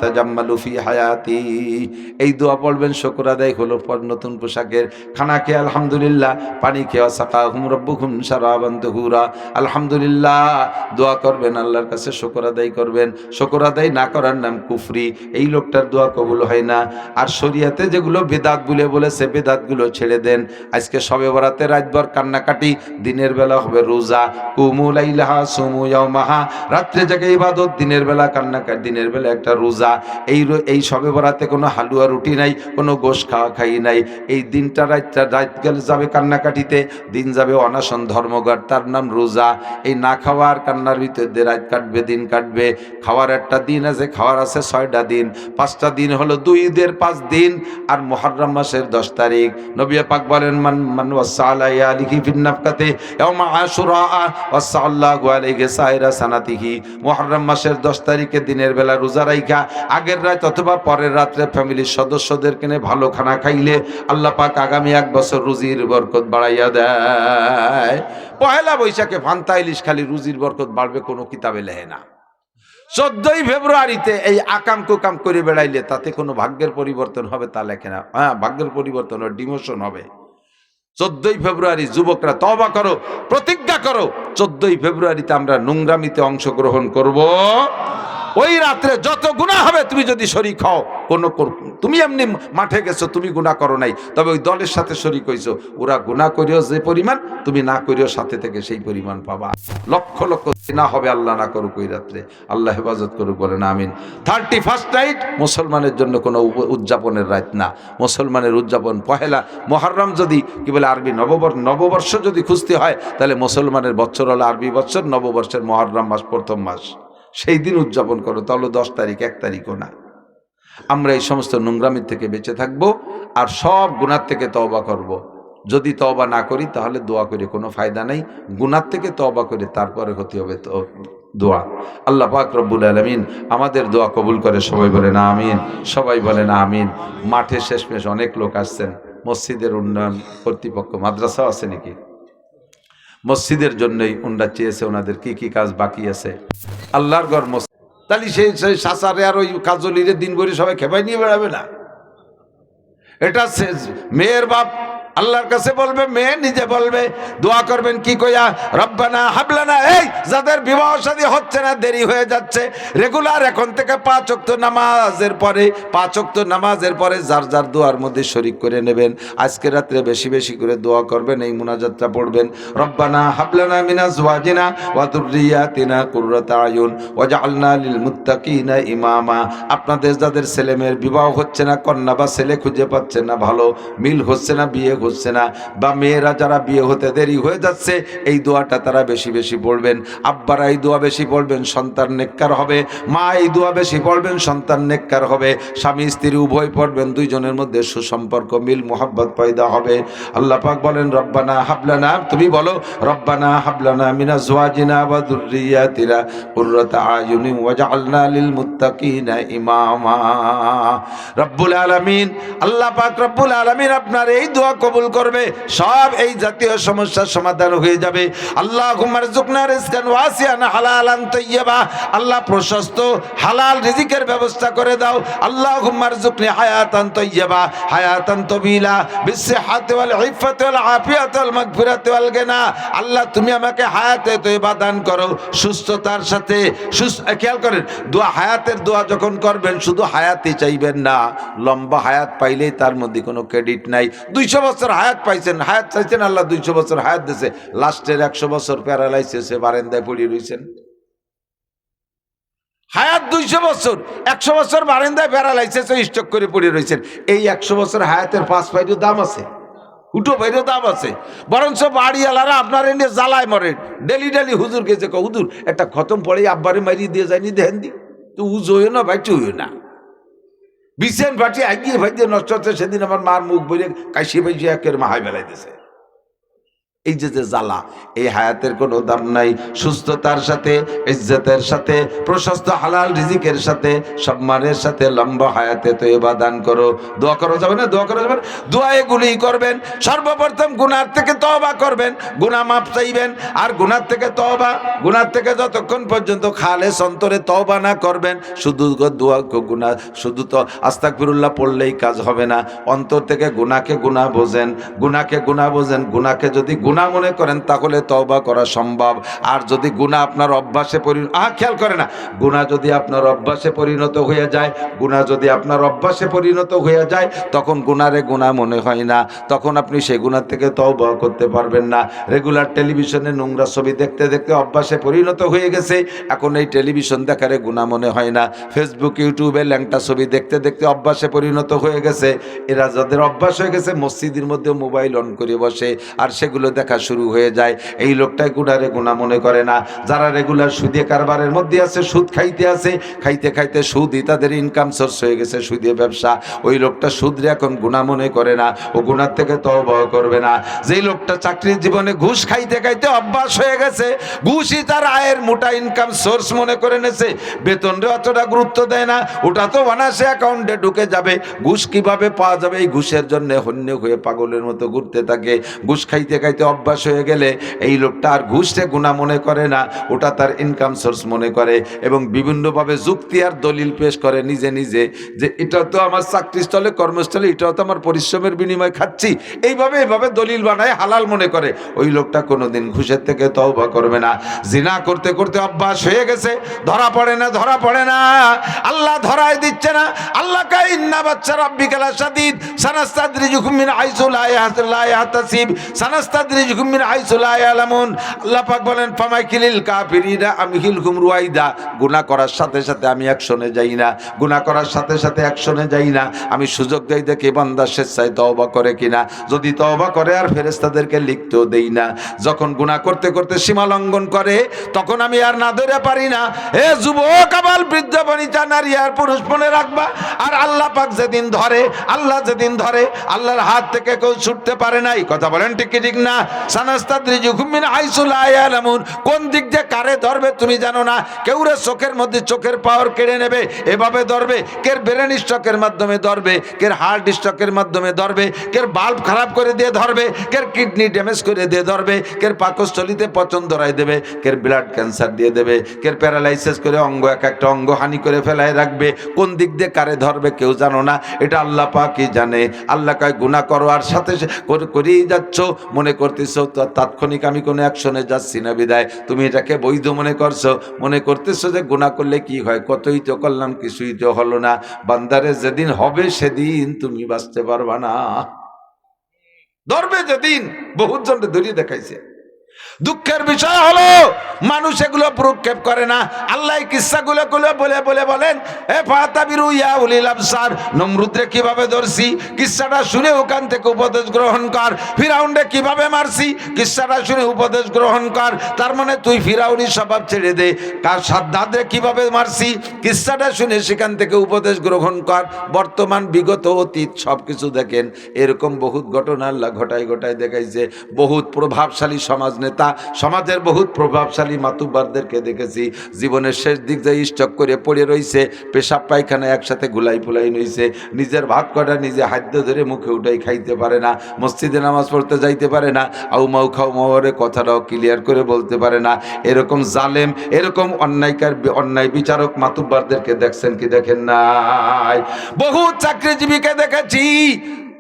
তাজাম্মালু ফি হায়াতি। এই দোয়া পড়বেন, শুকর আদায় হলো পর নতুন পোশাকের, খানা খেয়ে আলহামদুলিল্লাহ, পানি খেয়ে সাকাহুম রব্বুকুম শারাবান তাহুরা, আলহামদুলিল্লাহ দোয়া করবেন, আল্লাহর কাছে শুকর আদায় করবেন। শুকর আদায় না করার নাম কুফরি, এই লোকটার দোয়া কবুল হয় না। আর শরীয়তে যেগুলো বেদাত বলে বলেছে, বেদাতগুলো ছেড়ে দেন। আজকে শবে বরাতে রাতভর কান্নাকাটি, দিনের বেলা হবে রোজা। কুমু লাইলাহা সুমু ইয়াওমাহা, রাত্রে জাগে ইবাদত, দিনের বেলা কান্নাকাটি, দিনের বেলা একটা রোজা। এই শবে বরাতে কোনো হালুয়া রুটি নাই, কোনো গোশ খাওয়া খাই নাই। এই দিনটা রাত গেলে যাবে কান্নাকাটিতে, দিন যাবে অনাশন ধর্মঘট, তার নাম রোজা। এই না খাওয়ার কান্নার ভিতর দিয়ে রাত কাটবে, দিন কাটবে। খাওয়ার একটা দিন আছে, খাওয়ার আছে 6টা দিন, 5টা দিন হলো 2 ঈদের 5 দিন। আর মুহররম মাসের 10 তারিখ নবী পাক বলেন, মান ওয়াসালাই আলিহি ফিন নাফকাতে ইয়াউমা আশুরা ওয়াসাল্লাহু আলাইহি সাইরা সানাতিহি। মুহররম মাসের 10 তারিখে দিনের বেলা রোজা রাইখা আগের রাত অথবা পরের রাত্রে ফ্যামিলির সদস্যদেরকে নিয়ে ভালো খানা খাইলে আল্লাহ পাক আগামী 1 বছর রুজির বরকত বাড়াইয়া দেয়। পহেলা বৈশাখে ফান্তা ইলিশ খালি রুজির বরকত বাড়বে, কোনো কিতাবে লেখে না। 14ই ফেব্রুয়ারিতে এই আকাম কুকাম করে বেড়াইলে তাতে কোনো ভাগ্যের পরিবর্তন হবে তা লেখে না। হ্যাঁ, ভাগ্যের পরিবর্তন হবে, ডিমোশন হবে। 14ই ফেব্রুয়ারি যুবকরা তওবা করো, প্রতিজ্ঞা করো, 14ই ফেব্রুয়ারিতে আমরা নোংরামিতে অংশগ্রহণ করব। ওই রাত্রে যত গুনাহ হবে, তুমি যদি শরীক হও, তুমি এমনি মাঠে গেছো, তুমি গুনাহ করো নাই, তবে ওই দলের সাথে শরীক হইছো, ওরা গুনাহ করিও যে পরিমাণ, তুমি না করিও সাথে থেকে সেই পরিমাণ পাবা। লক্ষ লক্ষ না হবে, আল্লাহ না করুক ওই রাত্রে, আল্লাহ হেফাজত করুক, বলেন আমিন। 31st নাইট মুসলমানের জন্য কোনো উদযাপনের রাত না। মুসলমানের উদযাপন পহেলা মুহররম, যদি কি বলে আরবি নববর্ষ যদি খুঁজতে হয়, তাহলে মুসলমানের বছর হলো আরবি বছর, নববর্ষের মুহররম মাস প্রথম মাস, সেই দিন উদযাপন করো। তাহলে 10 তারিখ, 1 তারিখও না। আমরা এই সমস্ত নোংরামির থেকে বেঁচে থাকবো, আর সব গুনার থেকে তওবা করব। যদি তওবা না করি তাহলে দোয়া করে কোনো ফায়দা নাই। গুনার থেকে তওবা করে তারপরে হতে হবে তো দোয়া। আল্লাহ পাক রব্বুল আলামিন আমাদের দোয়া কবুল করে, সবাই বলেন আমিন, সবাই বলেন আমিন। মাঠে শেষমেশ অনেক লোক আসছেন, মসজিদের উন্নয়ন কর্তৃপক্ষ, মাদ্রাসা আছে নাকি, মসজিদের জন্যই উন্ডা চেয়েছে, ওনাদের কি কি কাজ বাকি আছে, আল্লাহর ঘর মসজিদ। তাহলে সেই সাসারে আর ওই কাজলিরে দিন ভরে সবাই খেপাই নিয়ে বেড়াবে না। এটা মেয়ের বাপ আল্লাহর কাছে বলবে, মেয়ে নিজে বলবে, দোয়া করবেন কি কইয়া, রব্বানা হাবলানা। এই যাদের বিবাহ শাদী হচ্ছে না, দেরি হয়ে যাচ্ছে, রেগুলার এখন থেকে 5 ওয়াক্ত নামাজের পরে যার যার দোয়ার মধ্যে শরীক করে নেবেন। আজকে রাত্রে বেশি বেশি করে দোয়া করবেন, এই মুনাজাতটা পড়বেন, রব্বানা হাবলানা মিন আজওয়াজিনা ওয়া যুররিয়াতিনা কুররাতা আয়ুন ওয়াজআলনা লিল মুত্তাকিনা ইমামা। আপনাদের যাদের ছেলেমেয়ের বিবাহ হচ্ছে না, কন্যা বা ছেলে খুঁজে পাচ্ছেন না, ভালো মিল হচ্ছে না, বিয়ে হচ্ছে না, বা মেয়েরা যারা বিয়ে হতে দেরি হয়ে যাচ্ছে, এই দোয়াটা তারা বেশি বেশি পড়বেন। আব্বারা এই দোয়া বেশি পড়বেন, সন্তান নেককার হবে। মা এই দোয়া বেশি পড়বেন, সন্তান নেককার হবে। স্বামী স্ত্রী উভয় পড়বেন, দুইজনের মধ্যে সুসম্পর্ক, মিল মোহাব্বত পয়দা হবে। আল্লাহ পাক বলেন, রব্বানা হাবলানা, তুমি বলো, রব্বানা হাবলানা মিন আজওয়াজিনা ওয়া যুররিয়াতিনা কুররাতা আয়ুনিন ওয়াজআলনা লিল মুত্তাকিনা ইমামা। রব্বুল আলামিন, আল্লাহ পাক রব্বুল আলামিন আপনার এই দোয়া কবুল করবে, সব এই জাতীয় সমস্যার সমাধান হয়ে যাবে। আল্লাহুম্মা রযুকনা রিজকান ওয়াসিআন হালালান তাইয়্যিবা, আল্লাহ প্রশস্ত হালাল রিজিকের ব্যবস্থা করে দাও। আল্লাহুম্মা রযুকনি হায়াতান তাইয়্যিবা হায়াতান তাবিলা বিসসিহাতি ওয়াল ইফাতি ওয়াল আফিয়াতি ওয়াল মাগফিরাতি ওয়াল গিনা। আল্লাহ তুমি আমাকে হায়াতে তয়্যিবা দান করো, সুস্থতার সাথে। খেয়াল করেন, দোয়া হায়াতের দোয়া যখন করবেন, শুধু হায়াতই চাইবেন না, লম্বা হায়াত পাইলেই তার মধ্যে কোনো ক্রেডিট নাই। 200 বছর হায়াত পাইছেন, হায়াত চাইছেন, আল্লাহ 200 বছর হায়াত দিয়েছে, লাস্টের 100 বছর প্যারালাইসিসে বারান্দায় পড়ে রয়েছেন। হায়াত 200 বছর, 100 বছর বারান্দায় প্যারালাইসিসে স্ট্রোক করে পড়ে রয়েছেন। এই 100 বছর হায়াতের 5 পাইরও দাম আছে, উঠো বাইরেও দাম আছে। বরঞ্চ বাড়িওয়ালারা আপনার এনে জ্বালায় মরে, ডেলি ডেলি হুজুর গেছে, হুজুর একটা খতম পড়ে আব্বারে মারিয়ে দিয়ে যায়নি, দেখেন দি তো উজ হইও না ভাই, চুইও না। বিছেন ফাটি আগিয়ে ভাই দিয়ে নষ্ট হচ্ছে। সেদিন আমার মার মুখ বইলে কাশি ভাইজি একের মাহাই বেলাইতেছে। এই যে জ্বালা, এই হায়াতের কোনো দাম নাই। সুস্থতার সাথে, ইজ্জতের সাথে, প্রশস্ত হালাল রিজিকের সাথে, সম্মানের সাথে লম্বা হায়াতে তয়বা দান করো। দোয়া করা যাবে না? দোয়া করা যাবে না? দোয়া এগুলি করবেন। সর্বপ্রথম গুনার থেকে তওবা করবেন, গুনাহ মাফ চাইবেন। আর গুনার থেকে তওবা, গুনার থেকে যতক্ষণ পর্যন্ত খালেস অন্তরে তওবা না করবেন, শুধু দোয়া গুনাহ, শুধু তো আস্তাগফিরুল্লাহ পড়লেই কাজ হবে না। অন্তর থেকে গুনাহকে গুনাহ বোঝেন, গুনাহকে গুনাহ বোঝেন। গুনাহকে যদি গুনাহ মনে করেন তাহলে তওবা করা সম্ভব। আর যদি গুনাহ আপনার অভ্যাসে খেয়াল করে না, গুনাহ যদি আপনার অভ্যাসে পরিণত হয়ে যায়, গুনাহ যদি আপনার অভ্যাসে পরিণত হয়ে যায়, তখন গুনারে গুনাহ মনে হয় না, তখন আপনি সেই গুনাহ থেকে তওবা করতে পারবেন না। রেগুলার টেলিভিশনে নোংরা ছবি দেখতে দেখতে অভ্যাসে পরিণত হয়ে গেছে, এখন এই টেলিভিশন দেখারে গুনাহ মনে হয় না। ফেসবুক, ইউটিউবে ল্যাংটা ছবি দেখতে দেখতে অভ্যাসে পরিণত হয়ে গেছে। এরা যাদের অভ্যাস হয়ে গেছে, মসজিদের মধ্যে মোবাইল অন করে বসে আর সেগুলো দেখা শুরু হয়ে যায়। এই লোকটাই গুনারে গুনাহ মনে করে না। যারা রেগুলার সুদে কারবারের মধ্যে আছে, সুদ খাইতে আছে, খাইতে খাইতে সুদই তাদের ইনকাম সোর্স হয়ে গেছে, সুদে ব্যবসা, ওই লোকটা সুদরে এখন গুনাহ মনে করে না, ও গুনার থেকে তওবা করবে না। যেই লোকটা চাকরির জীবনে ঘুষ খাইতে খাইতে অভ্যাস হয়ে গেছে, ঘুষই তার আয়ের মোটা ইনকাম সোর্স মনে করে নেছে, বেতনরে অতটা গুরুত্ব দেয় না, ওটা তো অনায়াসে অ্যাকাউন্টে ঢুকে যাবে। ঘুষ কিভাবে পাওয়া যাবে, এই ঘুষের জন্য হন্য হয়ে পাগলের মতো ঘুরতে থাকে। ঘুষ খাইতে খাইতে অভ্যাস হয়ে গেলে এই লোকটা আর ঘুষে গুনাহ মনে করে না, ওটা তার ইনকাম সোর্স মনে করে, এবং বিভিন্নভাবে যুক্তি আর দলিল পেশ করে নিজে নিজে, যে এটা তো আমার চাকরিস্থলে, কর্মস্থলে, এটাও তো আমার পরিশ্রমের বিনিময়ে খাচ্ছি, এইভাবে দলিল বানায় হালাল মনে করে। ওই লোকটা কোনোদিন ঘুষের থেকে তওবা করবে না। জিনা করতে করতে অভ্যাস হয়ে গেছে, ধরা পড়ে না, ধরা পড়ে না, আল্লাহ ধরাই দিচ্ছে না। আল্লাহ কাই ইন্না বাচ্চা রাব্বিকা লাশাদীদ সানাস্তাদরিজুকুম মিন হাইসু লা ইয়াহতাসিব সানাস্তাদরিজুকুম মিন হাইসু লা ইয়ালামুন। আল্লাহ পাক বলেন, ফামাইকিলিল কাফিরিনা আমহিলহুম রুয়াইদা। গুনাহ করার সাথে সাথে আমি অ্যাকশনে যাই না, গুনাহ করার সাথে সাথে অ্যাকশনে যাই না, আমি সুযোগ দেই দেখি বান্দা স্বেচ্ছায় তওবা করে কিনা। যদি তওবা করে আর ফেরেশতাদেরকে লিখতেও দেই না। যখন গুনাহ করতে করতে সীমা লঙ্ঘন করে, তখন আমি আর না ধরে পারি না। এ যুবক, আবাল, বৃদ্ধ, বনিতা, নারী আর পুরুষ মনে রাখবা, আর আল্লাহ পাক যেদিন ধরে, আল্লাহ যেদিন ধরে, আল্লাহর হাত থেকে কেউ ছুটতে পারে না। এই কথা বলেন ঠিক কি ঠিক না? সানাস্তাদরিজুকুম মিন হাইসু লা ইয়ালামুন। কোন দিক দিয়ে কারে ধরবে তুমি জানো না। কেউ রে চোখের মধ্যে চোখের পাওয়ার কেড়ে নেবে, এভাবে ধরবে। কের ব্রেন স্ট্রোকের মাধ্যমে ধরবে, কের হার্ট স্ট্রোকের মাধ্যমে ধরবে, কের বাল্ব খারাপ করে দিয়ে ধরবে, কের কিডনি ড্যামেজ করে দিয়ে ধরবে, কের পাকস্থলিতে পচন ধরাই দেবে, কের ব্লাড ক্যান্সার দিয়ে দেবে, কের প্যারালাইসিস করে অঙ্গ, এক একটা অঙ্গ হানি করে ফেলায় রাখবে। কোন দিক দিয়ে কারে ধরবে কেউ জানো না, এটা আল্লাহ পাকই জানে। আল্লাহ কয় গুনাহ করো আর সাথে করেই যাচ্ছ, মনে করতেছো তাৎক্ষণিক আমি কোনো অ্যাকশনে যাচ্ছি না বিদায় তুমি এটাকে বৈধ মনে করছো, মনে করতেছো যে গুনাহ করলে কি হয়, কতই তো করলাম, কিছুই তো হলো না। বান্দারে যেদিন হবে সেদিন তুমি বাঁচতে পারবা না। ধরবে যেদিন, বহুত জনকে ধরিয়ে দেখাইছে। দুঃখের বিষয় হলো মানুষ এগুলো প্রক্ষেপ করে না। আল্লাহ কিসসাগুলো বলে বলে বলেন, এ ফাতাবিরু ইয়া উলিল আবসার, নমরুদরে কিভাবে ধরছি কিসসাটা শুনে ওখান থেকে উপদেশ গ্রহণ কর। ফিরাউনরে কিভাবে মারছি কিসসাটা শুনে উপদেশ গ্রহণ কর। তার মানে তুই ফিরাউনি স্বভাব ছেড়ে দে। কার সাদ্দাদরে কিভাবে মারছি কিসসাটা শুনে সেখান থেকে উপদেশ গ্রহণ কর। বর্তমান, বিগত, অতীত সব কিছু দেখেন, এরকম বহুত ঘটনা আল্লাহ ঘটায় ঘটায় দেখাইছে। বহুত প্রভাবশালী সমাজ নেতা, সমাজের বহুত প্রভাবশালী মাতুব্বারদেরকে দেখেছি, জীবনের শেষ দিক যায় স্টক করে পড়ে রইছে, পেশাব পায়খানা একসাথে গুলাই ফুলাই নইছে, নিজের ভাত কটা নিজে হাত ধরে মুখে উঠাই খাইতে পারে না, মসজিদে নামাজ পড়তে যাইতে পারে না, আউ মাউ খাও মাওয়ারে কথাটাও ক্লিয়ার করে বলতে পারে না। এরকম জালেম, এরকম অন্যায় বিচারক মাতুব্বারদেরকে দেখছেন কি দেখেন নাই? বহুত চাকরিজীবীকে দেখেছি,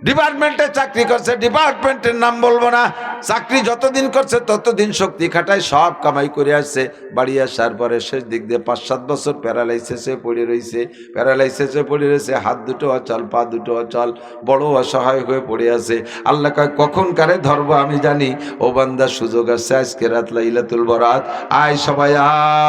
ডিপার্টমেন্টে চাকরি করছে, ডিপার্টমেন্টের নাম বলবো না, চাকরি যতদিন করছে ততদিন শক্তি খাটায় সব কামাই করে আসছে। বাড়ি আসার পরে শেষ দিক দিয়ে 5-7 বছর প্যারালাইসিসে পড়ে রয়েছে, হাত দুটো অচল, পা দুটো অচল, বড় অসহায় হয়ে পড়ে আছে। আল্লাহ কয় কখন কারে ধরবো আমি জানি। ও বান্দা, সুযোগ আসছে, আজকে রাত লাইলাতুল বরাত, আয় সবাই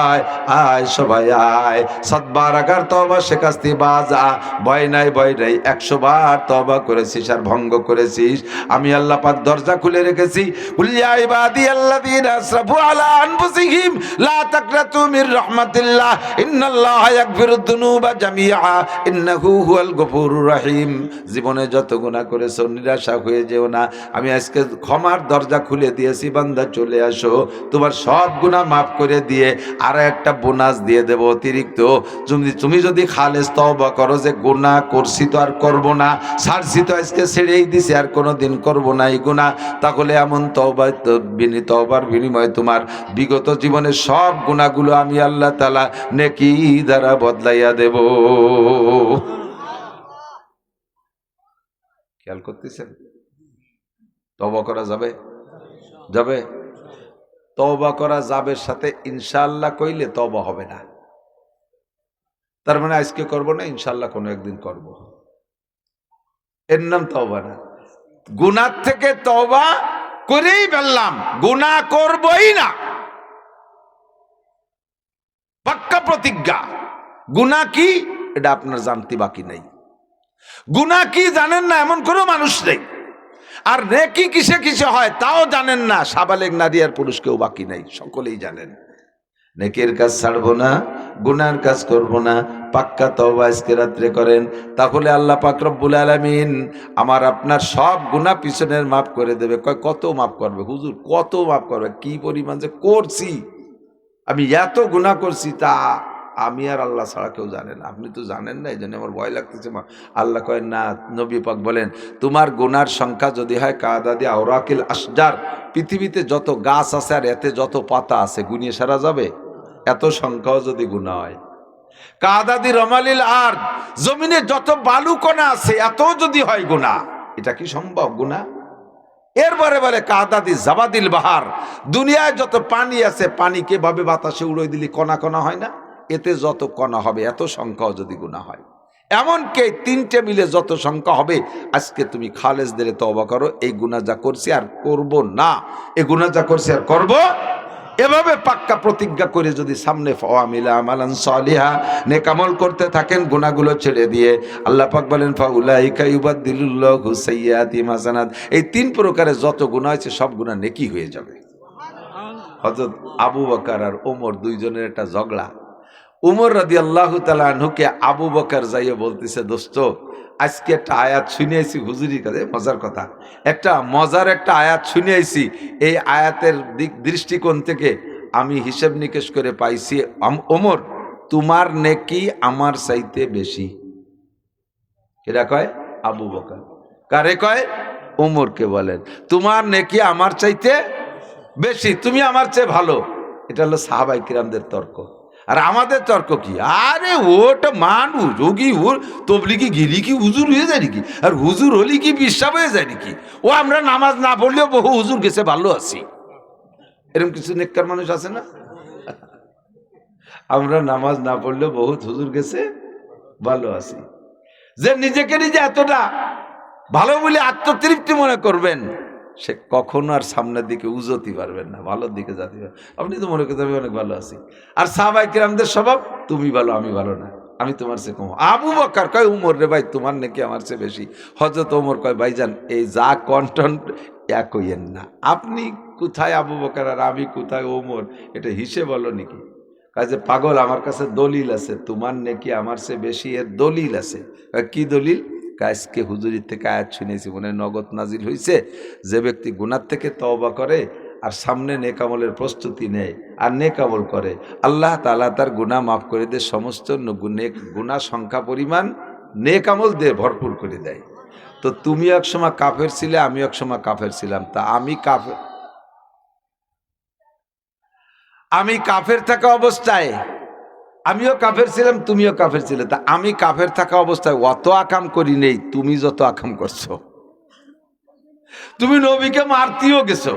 আয়, আয় সবাই আয়, 7 বার আগার তওবা শেখাস্তি বাজা, ভয় নাই 100 বার তওবা করেছিস আর ভঙ্গ করেছিস, আমি আল্লাহ পাক দরজা খুলে রেখেছি, দেই, কুল ইয়া ইবাদিয়াল্লাযীনা আসরাফু আলা আনফুসিহিম লা তাকনাতু মির রাহমাতিল্লাহ ইন্নাল্লাহা ইয়াগফিরুদ যুনুবা জামিআ ইন্নাহু হুয়াল গফুরুর রহিম। জীবনে যত গুনাহ করেছো নিরাশা হয়ে যেও না, আমি আজকে ক্ষমার দরজা খুলে দিয়েছি, বান্দা চলে আসো, তোমার সব গুনাহ মাফ করে দিয়ে আর একটা বোনাস দিয়ে দেব অতিরিক্ত। তুমি যদি খালেস তওবা করো যে গুনাহ করছি তো আর করব না, ছাড়ছি তো আজকে ছেড়েই দিছি আর কোনোদিন করব না এই গুনাহ, তাহলে এমন তওবার বিনিময়ে তোমার বিগত জীবনের সব গুনাহগুলো আমি আল্লাহ তাআলা নেকি দ্বারা বদলাইয়া দেব। খেয়াল করতেছেন? তওবা করা যাবে? যাবে? তওবা করা যাবে সাথে ইনশাআল্লাহ কইলে তওবা হবে না। তার মানে আজকে করব না, ইনশাআল্লাহ কোনো একদিন করব, এর নাম তওবা না। গুনাহ থেকে তওবা করেই ফেললাম, গুনাহ করবই না, পাক্কা প্রতিজ্ঞা। গুনাহ কি এটা আপনার জানতে বাকি নাই। গুনাহ কি জানেন না এমন কোনো মানুষ নেই, আর নেকি কিসে কিসে হয় তাও জানেন না সাবালেগ নারী আর পুরুষ কেউ বাকি নাই, সকলেই জানেন। নেকির কাজ ছাড়বো না, গুনার কাজ করব না, পাক্কা তওবা আজকে রাত্রে করেন, তাহলে আল্লাহ পাক রব্বুল আলামিন আমার আপনার সব গুনাহ পিছনের মাফ করে দেবে। কয় কত মাফ করবে হুজুর, কত মাফ করবে? কি পরিমাণ যে করছি, আমি এত গুনাহ করছি তা আমি আর আল্লাহ ছাড়া কেউ জানে না, আপনি তো জানেন না, এই জন্য আমার ভয় লাগতেছে। আল্লাহ কয় না, নবী পাক বলেন তোমার গুনার সংখ্যা যদি হয় কাদাদি আওরাকিল আশজার, পৃথিবীতে যত গাছ আছে আর এতে যত পাতা আছে গুনিয়ে সারা যাবে? এত সংখ্যাও যদি গুনাহ হয়। কাদাদি রমালিল আর, জমিনে যত বালুকণা আছে এত যদি হয় গুনাহ, এটা কি সম্ভব গুনাহ? এরপরে বলে কাদাদি জাবাদিল বাহার, দুনিয়ায় যত পানি আছে পানিকে ভাবে বাতাসে উড়িয়ে দিলি কণা কণা হয় না, এতে যত কণা হবে এত সংখ্যাও যদি গুনাহ হয়। এমনকি তিনটে মিলে যত সংখ্যা হবে, আজকে তুমি খালেস দিলে তওবা করো, এই গুনাহ যা করছি আর করব না, এই গুনাহ যা করছি আর করব, এভাবে পাক্কা প্রতিজ্ঞা করে যদি সামনে ফাওয়ামিলা আমালান সালিহা নেক আমল করতে থাকেন গুনাহগুলো ছেড়ে দিয়ে, আল্লাহ পাক বলেন ফাউলাইকা ইউবাদদিলুল্লাহু সাইয়্যাতিহিম হাসানাত, এই তিন প্রকারের যত গুনাহ আছে সব গুনাহ নেকি হয়ে যাবে। হযরত আবু বকর আর ওমর দুইজনের একটা ঝগড়া। উমর রাদিয়াল্লাহু তাআলা আনহুকে আবু বকর যাইয়ে বলতেছে, দোস্ত আজকে একটা আয়াত শুনে আইছি হুজুরির কাছে, মজার কথা, মজার একটা আয়াত শুনে আইছি, এই আয়াতের দৃষ্টিকোণ থেকে আমি হিসাব নিকেশ করে পাইছি ওমর তোমার নেকি আমার চাইতে বেশি। এরা কয় আবু বকর, কারে কয়? ওমরকে বলেন তোমার নেকি আমার চাইতে বেশি, তুমি আমার চেয়ে ভালো। এটা হলো সাহাবায়ে কিরামদের তর্ক। আর আমাদের তর্ক কি, আরে ওটা মানুষ, ও কি ওর তবলিগি গিরি কি হুজুর হয়ে যায় নাকি, আর হুজুর হলি কি বিশ্বাস হয়ে যায় নাকি, ও আমরা নামাজ না পড়লেও বহু হুজুর গেছে ভালো আছি, এরকম কিছু নেককার মানুষ আছে না? আমরা নামাজ না পড়লেও বহুত হুজুর গেছে ভালো আছি। যে নিজেকে নিজে এতটা ভালো বলে আত্মতৃপ্তি মনে করবেন, সে কখনো আর সামনের দিকে উজতে পারবেন না, ভালোর দিকে যেতে পারবেন। আপনি তো মনে করতে আমি অনেক ভালো আছি, আর সাহাবায়ে কিরামদের স্বভাব তুমি ভালো আমি ভালো না, আমি তোমার চেয়ে কম। আবু বকর কয় উমর রে ভাই তোমার নাকি আমার চেয়ে বেশি। হযরত ওমর কয় ভাইজান এই যা কন্টেন্ট এক হইয়েন না, আপনি কোথায় আবু বকর আর আমি কোথায় ওমর, এটা হিসেব হলো নাকি? কাজে পাগল, আমার কাছে দলিল আছে, তোমার নাকি আমার চেয়ে বেশি, এর দলিল আছে। কি দলিল? আজকে হুজুরির থেকে আয়াত শুনেছি, মনে নগদ নাজিল হয়েছে, যে ব্যক্তি গুনাহ থেকে তওবা করে আর সামনে নেক আমলের প্রস্তুতি নেয় আর নেক আমল করে, আল্লাহ তাআলা তার গুনাহ মাফ করে দিয়ে সমস্ত গুনাহ সংখ্যা পরিমাণ নেক আমল দিয়ে ভরপুর করে দেয়। তো তুমি এক সময় কাফের ছিলে, আমি এক সময় কাফের ছিলাম, তা আমি কাফের থাকা অবস্থায়, আমিও কাফের ছিলাম তুমিও কাফের ছিলে, তা আমি কাফের থাকা অবস্থায় অত আকাম করি নেই তুমি যত আকাম করছো। তুমি নবীকে মারতেও গেছো,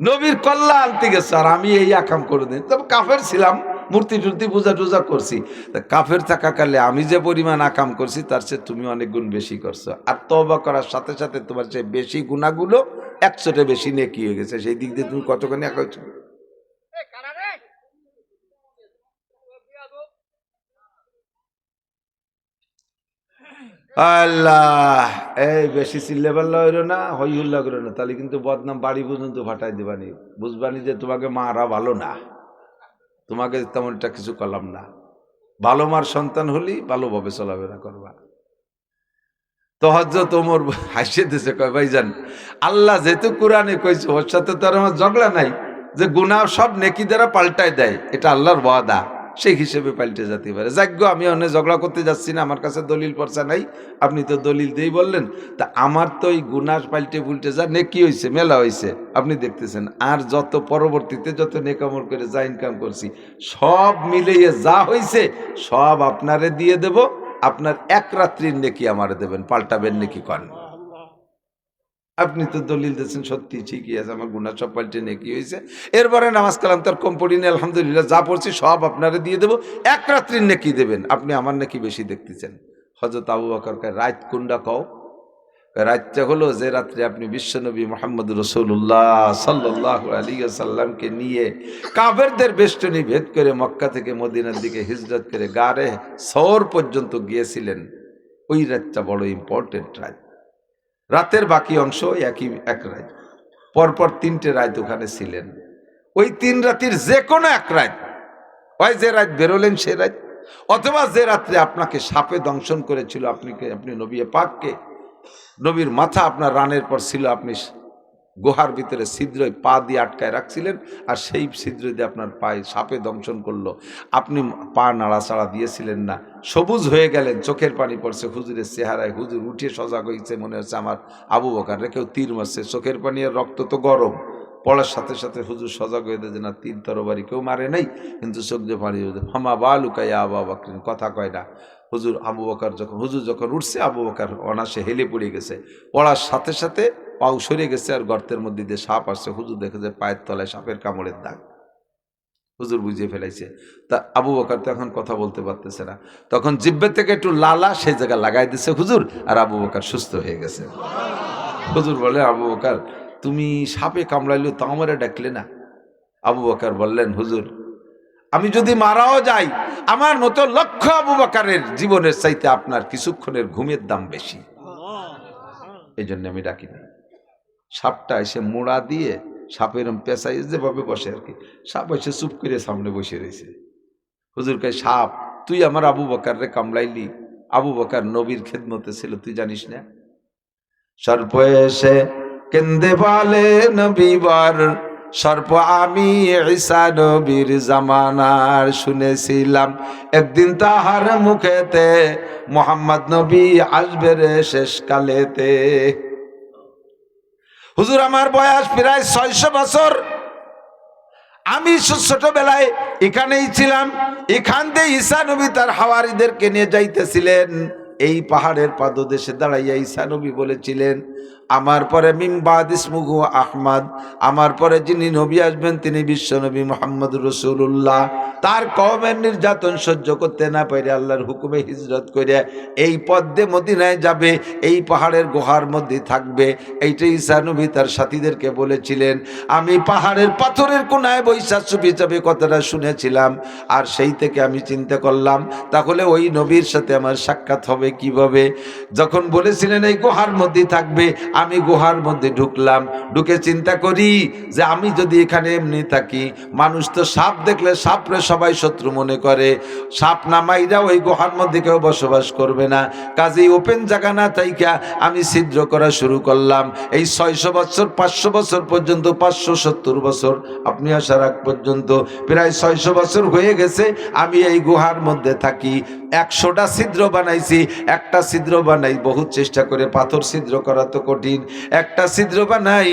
নবীর কল্লা আনতে গেছো, আর আমি এই আকাম করে দিই। তবে কাফের ছিলাম, মূর্তি টুর্তি পূজা টুজা করছি, তা কাফের থাকাকালে আমি যে পরিমাণ আকাম করছি তার চেয়ে তুমি অনেক গুণ বেশি করছো, আর তওবা করার সাথে সাথে তোমার চেয়ে বেশি গুনাহগুলো 100টা বেশি নেকি হয়ে গেছে, সেই দিক দিয়ে তুমি কতখানি এক হয়েছো। আল্লাহ, এই বেশি চিল্লে পাল্লা হইলো না, হই হুল্লা করো না, তাহলে কিন্তু বদনাম বাড়ি পর্যন্ত ফাটাই দিবানি। বুঝবানি যে তোমাকে মারা ভালো না, তোমাকে তেমনটা কিছু করলাম না। ভালো মার সন্তান হলি ভালোভাবে চলাফেরা করবা। তো হযরত ওমর হাসিয়ে দিছে, কয় ভাইজান, আল্লাহ যেহেতু কোরআনে কইছে, ওর সাথে তো আর আমার ঝগড়া নাই, যে গুনাহ সব নেকি দ্বারা পাল্টায় দেয়, এটা আল্লাহর ওয়াদা, সেই হিসেবে পাল্টে যেতে পারে। যাজ্ঞ আমি অনেক ঝগড়া করতে যাচ্ছি না, আমার কাছে দলিল পড়ছা নাই, আপনি তো দলিল দিয়েই বললেন। তা আমার তো এই গুনাহ পাল্টে পুল্টে যা নেকি হয়েছে, মেলা হয়েছে, আপনি দেখতেছেন। আর যত পরবর্তীতে যত নেকামল করে যা ইনকাম করছি, সব মিলিয়ে যা হয়েছে সব আপনারে দিয়ে দেব। আপনার এক রাত্রির নেকি আমারে দেবেন, পাল্টাবেন নাকি কন? আপনি তো দলিল দিয়েছেন, সত্যি ঠিকই আছে, আমার গুনাহ সব পাল্টে নেকি হয়েছে। এরপরে নামাজ কালাম তার কম পড়িনি, আলহামদুলিল্লাহ, যা পড়ছি সব আপনারে দিয়ে দেবো, এক রাত্রির নেকি দেবেন। আপনি আমার নাকি বেশি দেখতেছেন। হযরত আবু বকর কয়, রাত কোনটা কও? রাতটা হলো যে রাত্রে আপনি বিশ্বনবী মুহাম্মদ রাসূলুল্লাহ সাল্লাল্লাহু আলাইহি ওয়াসাল্লামকে নিয়ে কাফেরদের বেষ্টনী ভেদ করে মক্কা থেকে মদিনার দিকে হিজরত করে গারে সওর পর্যন্ত গিয়েছিলেন। ওই রাতটা বড় ইম্পর্টেন্ট রাত। রাতের বাকি অংশ এক রাত, পরপর 3টে রাত ওখানে ছিলেন। ওই 3 রাতের যে কোনো এক রাত, হয় যে রাত বেরোলেন সে রাত, অথবা যে রাত্রে আপনাকে সাপে দংশন করেছিল, আপনি নবী পাককে, নবীর মাথা আপনার রানের পর ছিল, আপনি গুহার ভিতরে ছিদ্রে পা দিয়ে আটকায় রাখছিলেন, আর সেই ছিদ্র দিয়ে আপনার পায়ে সাপে দংশন করলো, আপনি পা নাড়াচাড়া দিয়েছিলেন না, সবুজ হয়ে গেলেন, চোখের পানি পড়ছে হুজুরের চেহারায়, হুজুর উঠে সজাগ হয়েছে, মনে হচ্ছে আমার আবু বকর রে কেউ তীর মারছে, চোখের পানি আর রক্ত তো গরম, পড়ার সাথে সাথে হুজুর সজাগ হয়ে দেয় যে না, তীর তরবারি কেউ মারে নাই, কিন্তু চোখ দিয়ে পানি হামা বা লুকাইয়া আবু বকর, কথা কয় না। হুজুর যখন উঠছে, আবু বকর অনাসে হেলে পড়ে গেছে, পড়ার সাথে সাথে পাও সরে গেছে, আর গর্তের মধ্যে দিয়ে সাপ আসছে। হুজুর দেখে যে পায়ের তলায় সাপের কামড়ের দাগ, হুজুর বুঝিয়ে ফেলাইছে। তা আবু বকর তো এখন কথা বলতে পারতেছে না, তখন জিব্বে থেকে একটু লালা সেই জায়গা লাগাই দিছে হুজুর, আর আবু বকর সুস্থ হয়ে গেছে। হুজুর বলে, আবু বকর তুমি সাপে কামড়াইলো তা আমারে ডাকলে না? আবু বকর বললেন, হুজুর আমি যদি মারাও যাই, আমার মতো লক্ষ আবু বকরের জীবনের চাইতে আপনার কিছুক্ষণের ঘুমের দাম বেশি, এই জন্য আমি ডাকি না। সাপটা এসে মোড়া দিয়ে সাপের পেঁচাই যেভাবে বসে আর কি, সাপ এসে চুপ করে সামনে বসে রয়েছে। হুজুর কয়, সাপ তুই আমার আবু বকর রে কামড়াইলি? আবু বকর নবীর খেদমতে ছিল, তুই জানিস না? সর্প এসে কেন্দে বলে নবীবার, সর্প আমি ঈসা নবীর জামানার শুনেছিলাম, একদিন তাহার মুখেতে মুহাম্মদ নবী আসবে রে শেষ কালেতে। হুজুর আমার বয়স প্রায় 600 বছর, আমি ছোটবেলায় এখানেই ছিলাম, এখান থেকে ঈসা নবী তার হাওয়ারীদেরকে নিয়ে যাইতেছিলেন, এই পাহাড়ের পাদদেশে দাঁড়াইয়া ঈসা নবী বলেছিলেন, আমার পরে মিন বাদ ইসমুহু আহমদ, আমার পরে যিনি নবী আসবেন তিনি বিশ্বনবী মুহাম্মদ রাসূলুল্লাহ। তার কওমের নির্যাতন সহ্য করতে না পেরে আল্লাহর হুকুমে হিজরত করে এই পথ দিয়ে মদিনায় যাবে, এই পাহাড়ের গুহার মধ্যে থাকবে। এইটা ঈসা নবী তার সাথীদেরকে বলেছিলেন। আমি পাহাড়ের পাথরের কোনায় বৈশা চুপি চাপে কথাটা শুনেছিলাম, আর সেই থেকে আমি চিন্তা করলাম তাহলে ওই নবীর সাথে আমার সাক্ষাৎ হবে কিভাবে। যখন বলেছিলেন এই গুহার মধ্যে থাকবে, আমি গুহার মধ্যে ঢুকলাম, ঢুকে চিন্তা করি যে আমি যদি এখানে এমনি থাকি, মানুষ তো সাপ দেখলে সাপরে সবাই শত্রু মনে করে, সাপ না মাইরা ওই গুহার মধ্যে কেউ বসবাস করবে না, কাজেই ওপেন জায়গা না থাইকা আমি ছিদ্র করা শুরু করলাম। এই 600 বছর 500 বছর পর্যন্ত, 570 বছর আপনি আসার আগ পর্যন্ত প্রায় 600 বছর হয়ে গেছে আমি এই গুহার মধ্যে থাকি। 100টা ছিদ্র বানাইছি, একটা ছিদ্র বানাই বহুত চেষ্টা করে, পাথর ছিদ্র করা তো কঠিন, একটা ছিদ্র বানাই,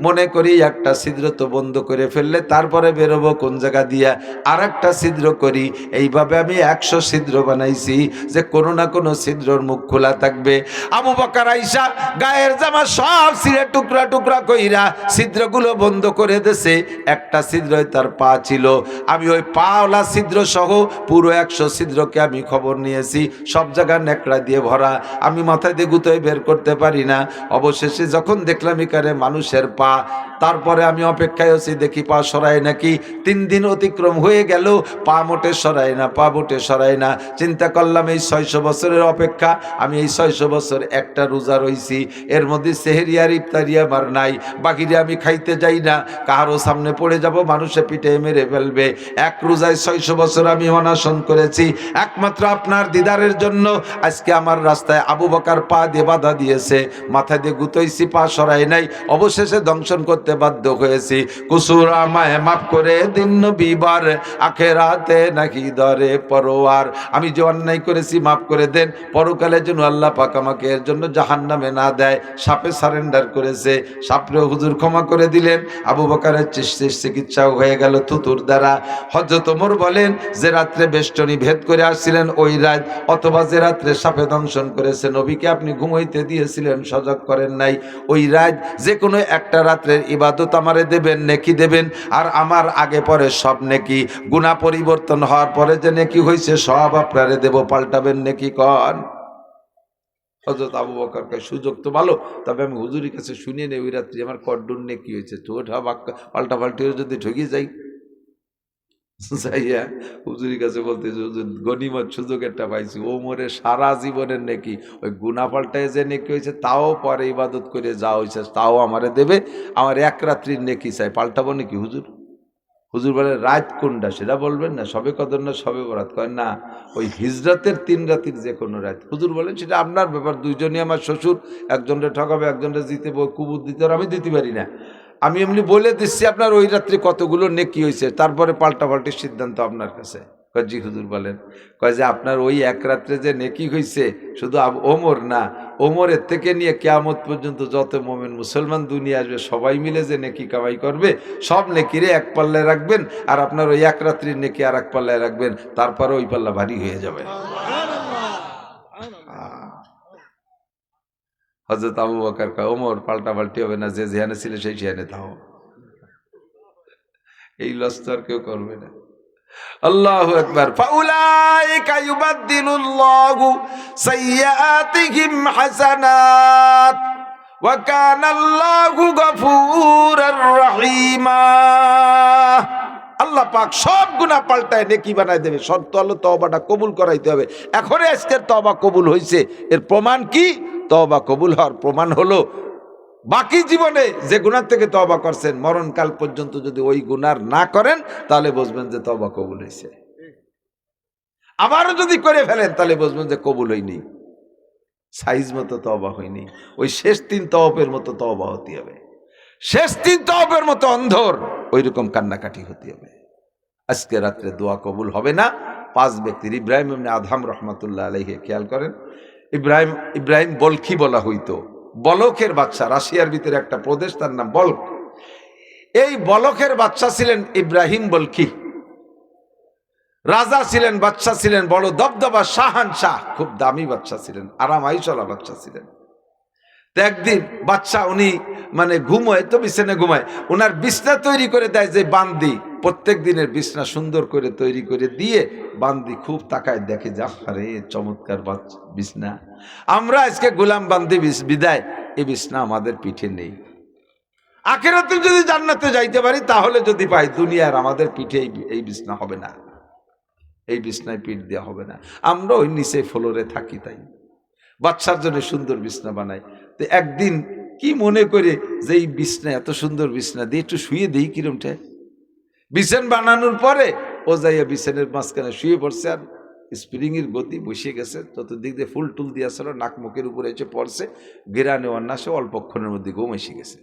মনে করি একটা ছিদ্র তো বন্ধ করে ফেললে তারপরে বেরোবো কোন জায়গা দিয়া, আর একটা ছিদ্র করি। এইভাবে আমি 100 ছিদ্র বানাইছি যে কোনো না কোনো ছিদ্রর মুখ খোলা থাকবে। আবু বকর আইসা গায়ের জামা সব ছিঁড়ে টুকরা টুকরা কইরা ছিদ্রগুলো বন্ধ করে দেছে, একটা ছিদ্রই তার পা ছিল। আমি ওই পাওলা ছিদ্র সহ পুরো 100 ছিদ্রকে আমি খবর নিয়েছি, সব জায়গা নেকড়া দিয়ে ভরা, আমি মাথায় দিয়ে গুতোয় বের করতে পারি না। অবশেষে যখন দেখলাম এখানে মানুষের পা তারপরে আমি অপেক্ষায় আছি, দেখি পা সরায় নাকি। 3 দিন অতিক্রম হয়ে গেল, পা মোটে সরায় না, পা মোটে সরায় না। চিন্তা করলাম এই 600 বছরের অপেক্ষা, আমি এই 600 বছর একটা রোজা রইছি, এর মধ্যে সেহরি আর ইফতারি আমার নাই, বাকিরে আমি খাইতে যাই না, কারো সামনে পড়ে যাব, মানুষে পিঠে মেরে ফেলবে। এক রোজায় 600 বছর আমি অনশন করেছি, একমাত্র আপনার দিদারের জন্য। আজকে আমার রাস্তায় আবু বকর পা দিয়ে বাধা দিয়েছে, মাথা দিয়ে গুতইছি, পা সরাই নাই, অবশেষে দংশন করতে বাধ্য হয়েছি। কুসুর আমায় মাফ করে দিন নবীবার, আখেরাতে নাকি দরে পরোয়ার। আমি যে অন্যায় করেছি মাফ করে দেন, পরকালে যেন আল্লাহ পাক আমাকে এর জন্য জাহান্নামে না দেয়। সাপে সারেন্ডার করেছে, সাপরে হুজুর ক্ষমা করে দিলেন। আবু বকরের চিকিৎসাও হয়ে গেল থুতুর দ্বারা। হযরত ওমর বলেন, যে রাত্রে বেষ্টনী ভেদ করে আসছিলেন ওই রাত, অথবা যে রাত্রে সাপে দংশন করেছে নবীকে আপনি ঘুমাইতে দিয়েছিলেন, সজাগ করেন নাই, ওই রাত যে কোনো একটা রাত্রের ইবাদত আমারে দেবেন, নেকি দেবেন। আর আমার আগে পরে সব নেকি, গুনাহ পরিবর্তন হওয়ার পরে যে নেকি হয়েছে সব আপনারে দেব, পাল্টাবেন নেকি কন? হযরত আবু বকর কয়, সুযোগ তো ভালো, তবে আমি হুজুরের কাছে শুনিয়ে নেই ওই রাত্রি আমার কড্ডুর নেকি হয়েছে, ঠোঁটা বাক্কা পাল্টাপাল্টি যদি ঠকি যাই, যাইয়া হুজুরের কাছে বলতেছে, হুজুর গনিমত সুযোগ একটা পাইছি, ওমরের সারা জীবনের নেকি, ওই গুনাহ পাল্টায় যে নেকি হয়েছে তাও পরে ইবাদত করে যা হয়েছে তাও আমারে দেবে, আমার এক রাত্রির নেকি চাই, পাল্টাবো নাকি হুজুর? হুজুর বলে, রাত কোনটা সেটা বলবেন না, সবে কদর না সবে বরাত? কয় না, ওই হিজরতের 3 রাতের যে কোনো রাত। হুজুর বলেন, সেটা আপনার ব্যাপার, দুইজনই আমার শ্বশুর, একজনটা ঠকাবে, একজনটা জিতে কুবুর দিতে, আর আমি দিতে পারি না। আমি এমনি বলে দিচ্ছি আপনার ওই রাত্রে কতগুলো নেকি হয়েছে, তারপরে পাল্টাপাল্টির সিদ্ধান্ত আপনার কাছে। কয় জি হুজুর বলেন। কয় যে আপনার ওই এক রাত্রে যে নেকি হয়েছে, শুধু ওমর না, ওমরের থেকে নিয়ে কিয়ামত পর্যন্ত যত মোমেন মুসলমান দুনিয়া আসবে সবাই মিলে যে নেকি কামাই করবে, সব নেকিরে এক পাল্লায় রাখবেন, আর আপনার ওই এক রাত্রির নেকি আর এক পাল্লায় রাখবেন, তারপরে ওই পাল্লা ভারী হয়ে যাবে। হযরত আবু বকর কয়, ওমর পাল্টাপাল্টি হবে না, যে যেখানে ছিল সেই সেখানে থাও, এই লস তো আর কেউ করবে না। আল্লাহু আকবার। ফাউলাইকা ইউবাদদিলুল্লাহু সাইয়্যাতিহিম হাসানাত ওয়া কানাল্লাহু গফুরার রহিমা। আল্লাহ পাক সব গুনাহ পাল্টায় নেকি বানায় দেবে, শর্ত হলো তওবাটা কবুল করাইতে হবে। এখনই আজকের তওবা কবুল হয়েছে, এর প্রমাণ কি? তওবা কবুল হওয়ার প্রমাণ হলো বাকি জীবনে যে গুনাহ থেকে তওবা করছেন, মরণকাল পর্যন্ত যদি ওই গুনাহ না করেন, তাহলে বুঝবেন যে তওবা কবুল হয়েছে। আবারও যদি করে ফেলেন, তাহলে বুঝবেন যে কবুল হয়নি, সাইজ মতো তওবা হয়নি। ওই শেষ 3 তওবের মতো তওবা হতে হবে, শেষ 3 তওবের মতো অন্ধর ওই রকম কান্নাকাটি হতে হবে। আজকে রাত্রে দোয়া কবুল হবে না 5 ব্যক্তির। ইব্রাহিম ইবনে আদহাম রাহমাতুল্লাহ আলাইহি, খেয়াল করেন, ইব্রাহিম বলখি বলা হইতো, বলকের বাচ্চা। রাশিয়ার ভিতরে একটা প্রদেশ, তার নাম বলক। এই বলকের বাচ্চা ছিলেন ইব্রাহিম বলখি। রাজা ছিলেন, বাচ্চা ছিলেন, বড় দবদবা শাহানশাহ, খুব দামি বাচ্চা ছিলেন, আরামাই চলা বাচ্চা ছিলেন। তো একদিন বাচ্চা, উনি মানে ঘুমোয় তো বিছানে ঘুমায়, ওনার বিছনা তৈরি করে দেয় যে বান্দি, প্রত্যেক দিনের বিছনা সুন্দর করে তৈরি করে দিয়ে বান্দি খুব তাকায়, দেখে যে আরে চমৎকার বিছনা, আমরা আজকে গোলাম বান্দি বিদায়, এই বিছনা আমাদের পিঠে নেই। আখিরাতে যদি জান্নাতে যাইতে পারি তাহলে যদি পাই, দুনিয়ার আমাদের পিঠে এই বিছনা হবে না, এই বিছনায় পিঠ দেওয়া হবে না, আমরা ওই নিচে ফ্লোরে থাকি। তাই বাচ্চার জন্য সুন্দর বিছনা বানাই। তো একদিন কি মনে করে যে এই বিছনা, এত সুন্দর বিছনা দিয়ে একটু শুয়ে দিই কিরমটা, বিছান বানানোর পরে ও যাইয়া বিছানের মাঝখানে শুয়ে পড়ছে, আর স্প্রিং এর গতি বসে গেছে, চতুর্দিক দিয়ে ফুল টুল দিয়েছিল, নাক মুখের উপরে এসে পড়ছে, গেরানে অন্যাসে অল্পক্ষণের মধ্যে ঘুম এসে গেছে।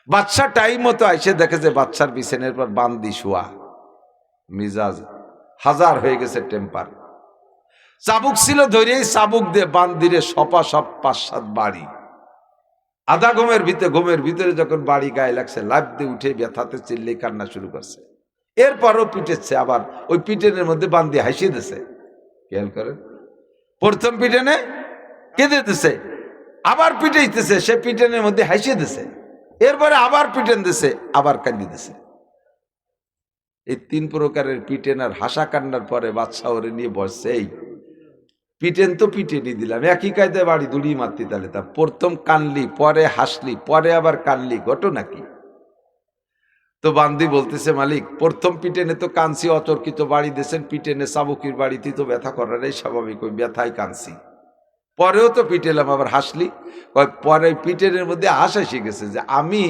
বাচ্চা টাইম মতো আইসে দেখে যে বাচ্চার বিছানের পর বান্দি শোয়া, মিজাজ হাজার হয়ে গেছে, টেম্পার। চাবুক ছিল, ধরেই চাবুক দিয়ে বান্দিরে সপা সব 5-7 বাড়ি। আধা ঘুমের ভিতরে যখন বাড়ি গায়ে লাগছে, লাফ দিয়ে উঠে ব্যথাতে চিল্লে কান্না শুরু করছে। এরপরও পিটেছে, আবার ওই পিটেনের মধ্যে বান্দি হাসিয়ে দিছে। খেয়াল করেন, প্রথম পিটেনে কেঁদে দিছে, আবার পিটাইতেছে, সে পিটেনের মধ্যে হাসিয়ে দিছে, এরপরে আবার পিটেন দিছে, আবার কান্দি দিছে। এই 3 প্রকারের পিটেন আর হাসা কান্নার পরে বাদশা ওরে নিয়ে বসছে, এই পিটেন তো পিটেনি দিলাম, একই কায়দায় বাড়ি দুড়ি মারতি, তাহলে তা প্রথম কানলি, পরে হাসলি, পরে আবার কানলি, ঘটনা কি? তো বান্দি বলতেছে, মালিক প্রথম পিটেনে তো কাঁদছি, অতর্কিত বাড়ি দিয়েছেন, পিটেনে চাবুকির বাড়িতেই তো ব্যথা করাটাই স্বাভাবিক, ওই ব্যথায় কাঁদছি। পরেও তো পিটেলাম, আবার হাসলি। পরে পিটেনের মধ্যে হাসা শিখেছে যে আমি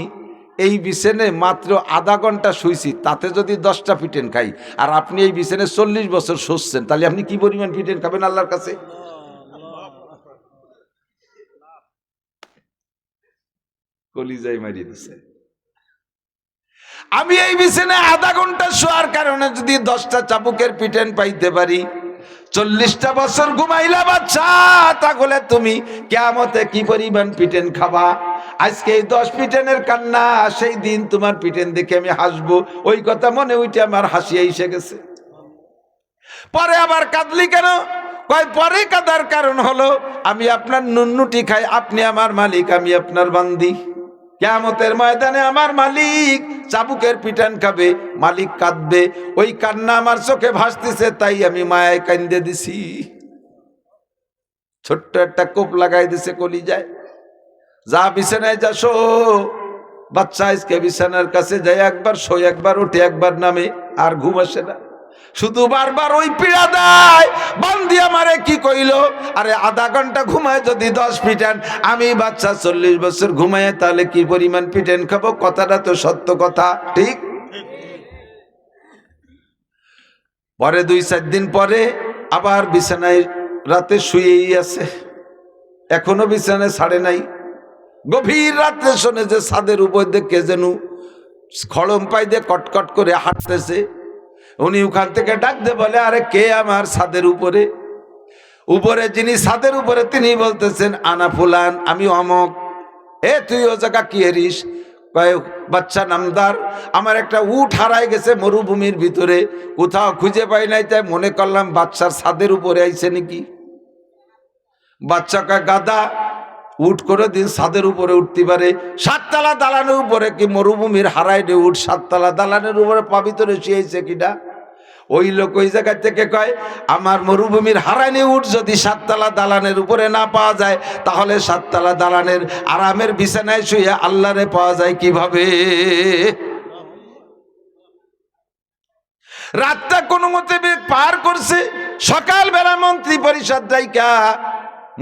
এই বিছানে মাত্র আধা ঘন্টা শুইছি, তাতে যদি 10টা পিটেন খাই, আর আপনি এই বিছানে 40 বছর শুচ্ছেন, তাহলে আপনি কি পরিমাণ পিটেন খাবেন আল্লাহর কাছে? কলিজায় মারিয়ে দিছে। আমি এই বিছানায় আধা ঘন্টা শোয়ার কারণে যদি 10টা চাবুকের পিটেন পাইতে পারি, 40টা বছর ঘুমাইলা বাচ্চা, তাহলে তুমি কিয়ামতে কি পরিমাণ পিটেন খাবা? আজকে এই 10 পিটেনের কান্না, সেই দিন তোমার পিটেন দেখে আমি হাসবো, ওই কথা মনে উঠে আমার হাসি এসে গেছে। পরে আবার কাঁদলি কেন? কয় পরে কাঁদার কারণ হলো আমি আপনার নুন্নুটি খাই, আপনি আমার মালিক, আমি আপনার বান্দি। কিয়ামতের ময়দানে আমার মালিক চাবুকের পিটান খাবে, মালিক কাঁদবে, ওই কান্না আমার চোখে ভাসতেছে, তাই আমি মায়ায় কান্দে দিছি। ছোট্ট একটা কোপ লাগাই দিছে কলিজায়। যা বিছানায় যা শো বাচ্চা, আজকে বিছানার কাছে যায়, একবার শোয়, একবার উঠে, একবার নামে, আর ঘুম আসে না, শুধু বারবার ওই পীড়া দেয়। বান্দি আমারে কি কইল? আরে আধা ঘন্টা ঘুমায় যদি 10 পিটান, আমি বাচ্চা 40 বছর ঘুমায়, তাহলে কি পরিমাণ পিটেন খাবো? কথাটা তো সত্য কথা, ঠিক? পরে 2-4 দিন পরে আবার বিছানায় রাতে শুয়েই আছে, এখনো বিছানায় ছাড়ে নাই। গভীর রাত্রে শোনে যে ছাদের উপর দিয়ে কে যেন খড়ম পাই দিয়ে কটকট করে হাঁটতেছে। উনি ওখান থেকে ডাক দিয়ে বলে, আরে কে আমার ছাদের উপরে? উপরে যিনি ছাদের উপরে তিনি বলতেছেন, আনা ফুলান, আমি অমক। এ তুই ও জায়গা কি এরিস? কয়, বাচ্চা নামদার, আমার একটা উট হারায় গেছে মরুভূমির ভিতরে, কোথাও খুঁজে পাই নাই, তাই মনে করলাম বাচ্চার ছাদের উপরে আইছে নাকি। বাচ্চা কয়, গাদা, উট করে দিন ছাদের উপরে উঠতে পারে? 7 তলা দালানের উপরে কি মরুভূমির হারাই রে উঠ 7 তলা দালানের উপরে পাবিতরে শুয়েছে কিনা? ওই লোক ওই জায়গা থেকে কয়, আমার মরুভূমির হারাইনি উঠ যদি 7 তলা দালানের উপরে না পাওয়া যায়, তাহলে 7 তলা দালানের আরামের বিছানায় শুয়ে আল্লাহরে পাওয়া যায় কিভাবে? রাতটা কোনো মতে পার করছে। সকালবেলা মন্ত্রী পরিষদ রাইকা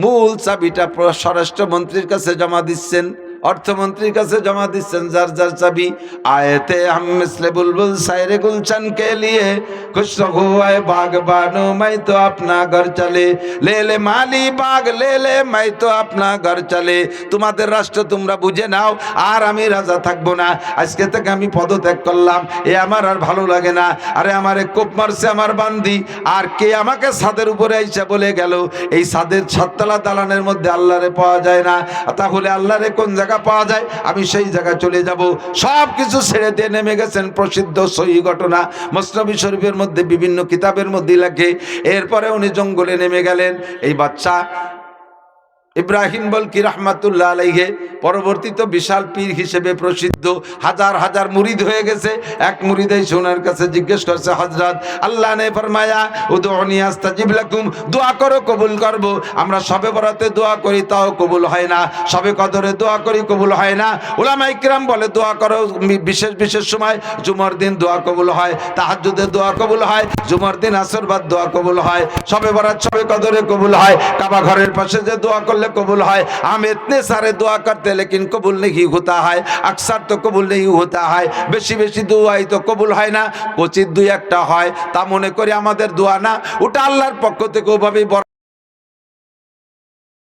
মূল চাবিটা স্বরাষ্ট্র মন্ত্রীর কাছে জমা দিচ্ছেন, অর্থমন্ত্রীর কাছে জমা দিচ্ছেন, যার যার চাবি। আয়েতে हम मिसले बुलबुल सायरे गुलशन के लिए खुश हुए बागबानो मैं तो अपना घर चले ले ले माली बाग ले ले मैं तो अपना घर चले। তোমাদের রাষ্ট্র তোমরা বুঝে নাও, আর আমি রাজা থাকবো না, আজকে থেকে আমি পদত্যাগ করলাম, এ আমার আর ভালো লাগে না। আরে আমারে কোপ মারছে আমার বান্দি, আর কে আমাকে ছাদের উপরে আইসা বলে গেল এই ছাদের 7 তলা দালানের মধ্যে আল্লাহরে পাওয়া যায় না, তাহলে আল্লাহরে কোন জায়গা পাওয়া যায়? আমি সেই জায়গায় চলে যাব। সব কিছু ছেড়ে দিয়ে নেমে গেছেন। প্রসিদ্ধ সহিহ ঘটনা, মুসনদ শরীফের মধ্যে, বিভিন্ন কিতাবের মধ্যে লেখে। এরপরে উনি জঙ্গলে নেমে গেলেন। এই বাচ্চা ইব্রাহিম বলকি রহমাতুল্লাহ আলাইহি পরবর্তীত বিশাল পীর হিসেবে প্রসিদ্ধ, হাজার হাজার মুরিদ হয়ে গেছে। এক মুরিদ এই সোনার কাছে জিজ্ঞেস করছে, হযরত আল্লাহ ने फरमाया উদউনি আস্তাজিব লাকুম, দোয়া করো কবুল করব। আমরা শবে বরাতে দোয়া করি, তাও কবুল হয় না, শবে কদরে দোয়া করি, কবুল হয় না। উলামা ইকরাম বলে দোয়া করো বিশেষ বিশেষ সময়, জুমার দিন দোয়া কবুল হয়, তাহাজ্জুদে দোয়া কবুল হয়, জুমার দিন আসর বাদ দোয়া কবুল হয়, শবে বরাত শবে কদরে কবুল হয়, কাবা ঘরের পাশে যে দোয়া করলে कबूल है। हम इतने सारे दुआ करते हैं लेकिन कबूल नहीं होता है, अक्सर तो कबूल नहीं होता है, बेशी बेशी दुआई तो कबूल है ना, क्वचित दुई एकटा হয়, তা মনে করি আমাদের দোয়া না, ওটা আল্লাহর পক্ষ থেকে ওভাবেই